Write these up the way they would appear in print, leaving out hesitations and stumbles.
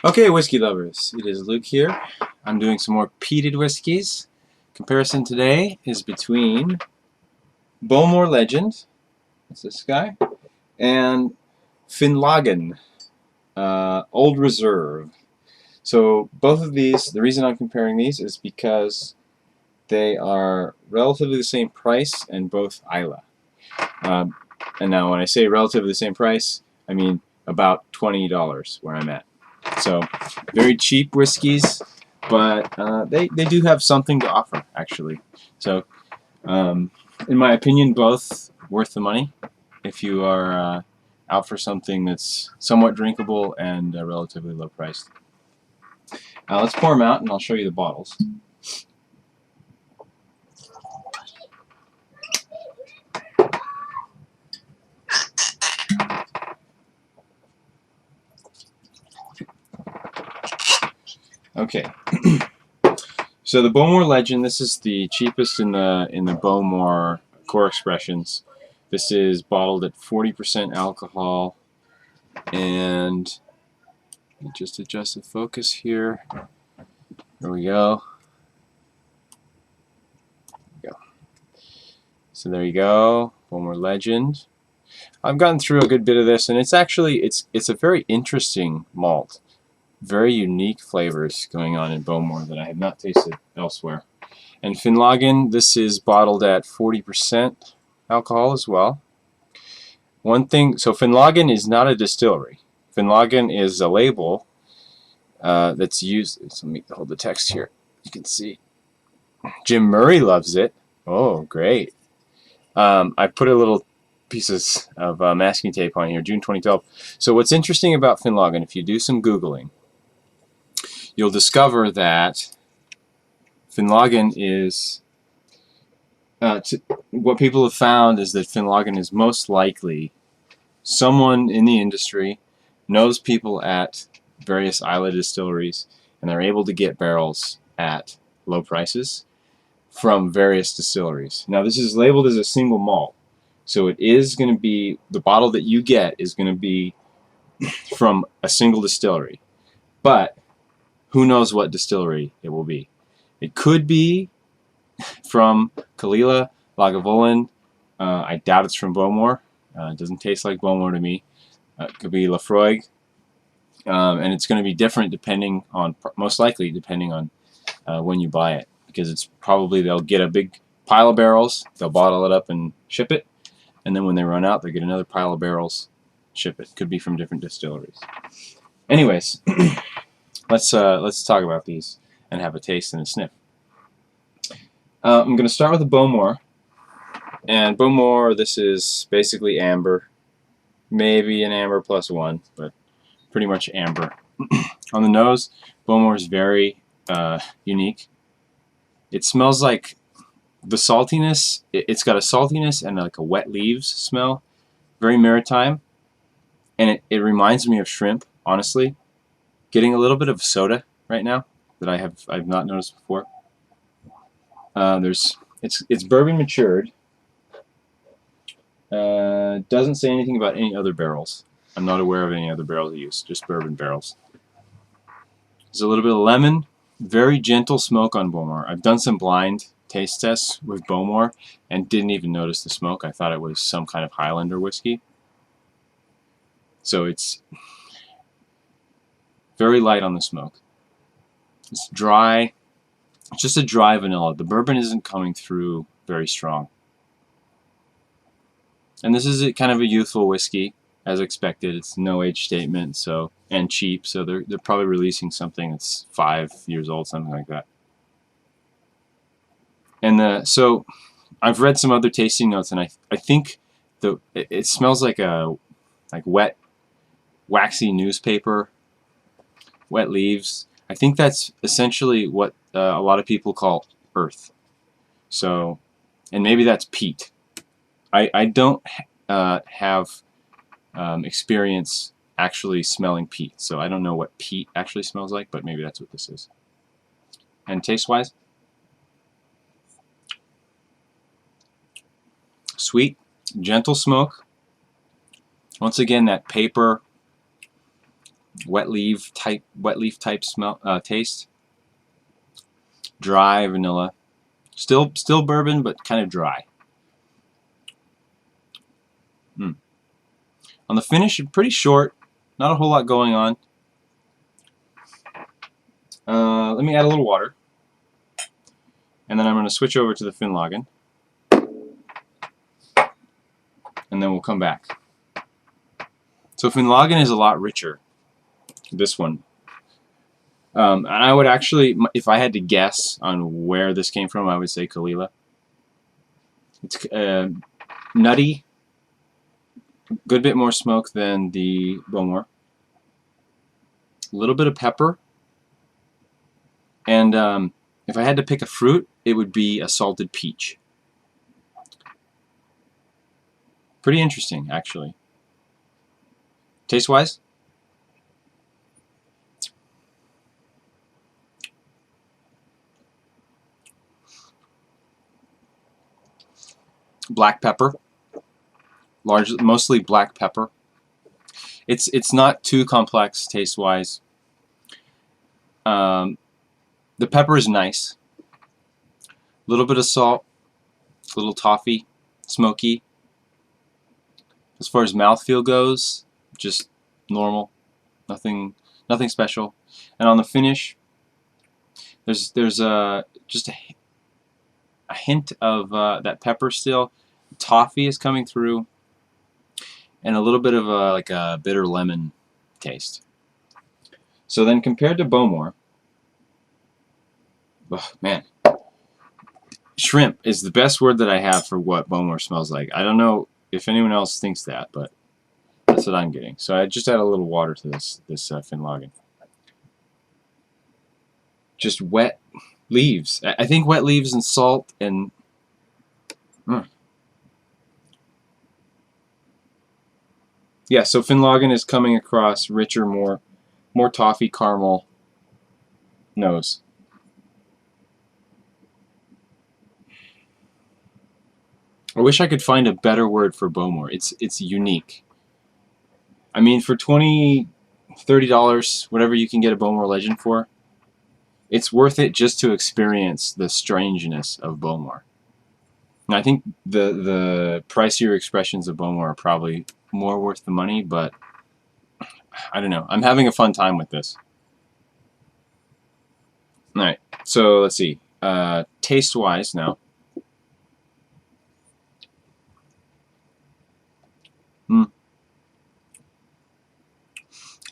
Okay, whiskey lovers, it is Luke here. I'm doing some more peated whiskeys. Comparison today is between Bowmore Legend, that's this guy, and Finlaggan, Old Reserve. So both of these, the reason I'm comparing these is because they are relatively the same price and both Islay. Um, and now when I say relatively the same price, I mean about $20 where I'm at. So very cheap whiskeys, but they do have something to offer, actually. So in my opinion, both worth the money if you are out for something that's somewhat drinkable and relatively low priced. Let's pour them out and I'll show you the bottles. Okay. So the Bowmore Legend, this is the cheapest in the Bowmore core expressions. This is bottled at 40% alcohol, and just adjust the focus here. There we go. So there you go, Bowmore Legend. I've gotten through a good bit of this, and it's actually it's a very interesting malt. Very unique flavors going on in Bowmore that I have not tasted elsewhere. And Finlaggan, this is bottled at 40% alcohol as well. One thing, so Finlaggan is not a distillery. Finlaggan is a label that's used. So let me hold the text here. You can see. Jim Murray loves it. Oh, great. I put a little pieces of masking tape on here, June 2012. So what's interesting about Finlaggan, if you do some Googling, you'll discover that Finlaggan is, what people have found is that Finlaggan is most likely someone in the industry knows people at various Islay distilleries, and they're able to get barrels at low prices from various distilleries. Now this is labeled as a single malt, so it is going to be, the bottle that you get is going to be from a single distillery, but who knows what distillery it will be. It could be from Kalila, Lagavulin. I doubt it's from Bowmore. It doesn't taste like Bowmore to me. It could be Lafroig, and it's going to be different depending on, most likely depending on when you buy it, because it's probably, they'll get a big pile of barrels, they'll bottle it up and ship it, and then when they run out, they get another pile of barrels, ship it. Could be from different distilleries. Anyways, let's talk about these and have a taste and a sniff. I'm going to start with the Bowmore, and Bowmore, this is basically amber, maybe an amber plus one, but pretty much amber. On the nose, Bowmore is very unique. It smells like the saltiness. It's got a saltiness and like a wet leaves smell, very maritime, and it reminds me of shrimp. Honestly, getting a little bit of soda right now that I've not noticed before. It's bourbon matured. Doesn't say anything about any other barrels. I'm not aware of any other barrels used, just bourbon barrels. There's a little bit of lemon, very gentle smoke on Bowmore. I've done some blind taste tests with Bowmore and didn't even notice the smoke. I thought it was some kind of Highlander whiskey. So it's very light on the smoke. It's dry. It's just a dry vanilla. The bourbon isn't coming through very strong. And this is kind of a youthful whiskey, as expected. It's no age statement, so, and cheap, so they're probably releasing something that's 5 years old, something like that. And so I've read some other tasting notes, and I think it smells like a wet, waxy newspaper, wet leaves. I think that's essentially what a lot of people call earth. So, and maybe that's peat. I don't have experience actually smelling peat, so I don't know what peat actually smells like, but maybe that's what this is. And taste-wise, sweet, gentle smoke. Once again, that paper, wet leaf type smell taste. Dry vanilla, still bourbon, but kind of dry. On the finish, pretty short, not a whole lot going on. Let me add a little water, and then I'm going to switch over to the Finlaggan, and then we'll come back. So Finlaggan is a lot richer, this one. And I would actually, if I had to guess on where this came from, I would say Kalila. It's nutty, good bit more smoke than the Bowmore. A little bit of pepper. And if I had to pick a fruit, it would be a salted peach. Pretty interesting, actually. Taste-wise? Black pepper. Mostly black pepper. It's not too complex taste-wise. The pepper is nice. A little bit of salt, a little toffee, smoky. As far as mouthfeel goes, just normal, nothing special. And on the finish, there's just a hint of that pepper still. Toffee is coming through, and a little bit of like a bitter lemon taste. So then, compared to Bowmore, oh man, shrimp is the best word that I have for what Bowmore smells like. I don't know if anyone else thinks that, but that's what I'm getting. So I just add a little water to this Finlaggan. Just wet leaves. I think wet leaves and salt and yeah. So Finlaggan is coming across richer, more toffee caramel nose. I wish I could find a better word for Bowmore. It's unique. I mean, for $20, $30, whatever you can get a Bowmore Legend for, it's worth it just to experience the strangeness of Bowmore. And I think the pricier expressions of Bowmore are probably more worth the money, but I don't know. I'm having a fun time with this. All right, so let's see. Taste-wise now.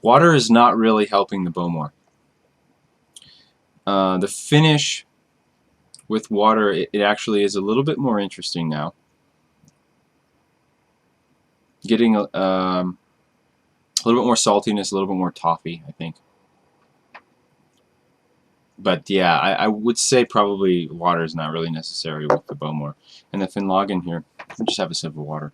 Water is not really helping the Bowmore. The finish with water, it actually is a little bit more interesting now. Getting a little bit more saltiness, a little bit more toffee, I think. But yeah, I would say probably water is not really necessary with the Bowmore. And the Finlaggan here, I'll just have a sip of water.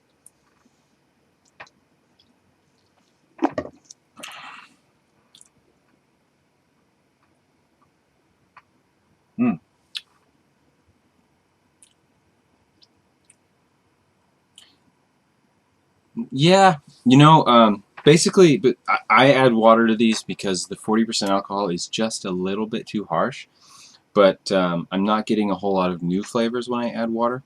Yeah, you know, basically, but I add water to these because the 40% alcohol is just a little bit too harsh. But I'm not getting a whole lot of new flavors when I add water.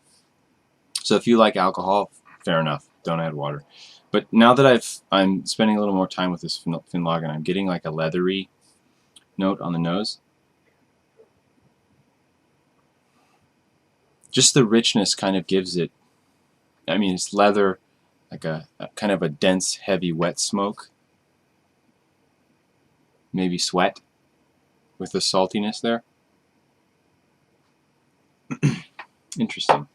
So if you like alcohol, fair enough, don't add water. But now that I'm spending a little more time with this Finlaggan, I'm getting like a leathery note on the nose. Just the richness kind of gives it. I mean, it's leather, like a kind of a dense, heavy, wet smoke. Maybe sweat with the saltiness there. Interesting.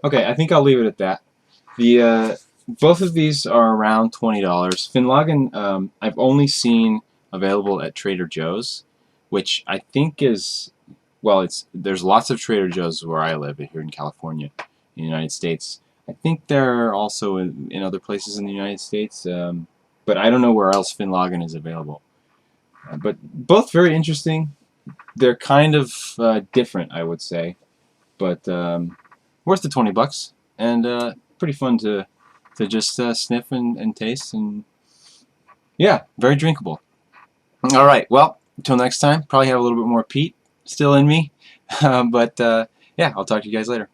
Okay, I think I'll leave it at that. The both of these are around $20. Finlaggan, I've only seen available at Trader Joe's, which I think is, well, there's lots of Trader Joe's where I live here in California, in the United States. I think they're also in other places in the United States, but I don't know where else Finlaggan is available. But both very interesting. They're kind of different, I would say, but worth the $20 and pretty fun to just sniff and taste, and yeah, very drinkable. All right, well, until next time, probably have a little bit more peat still in me, but yeah, I'll talk to you guys later.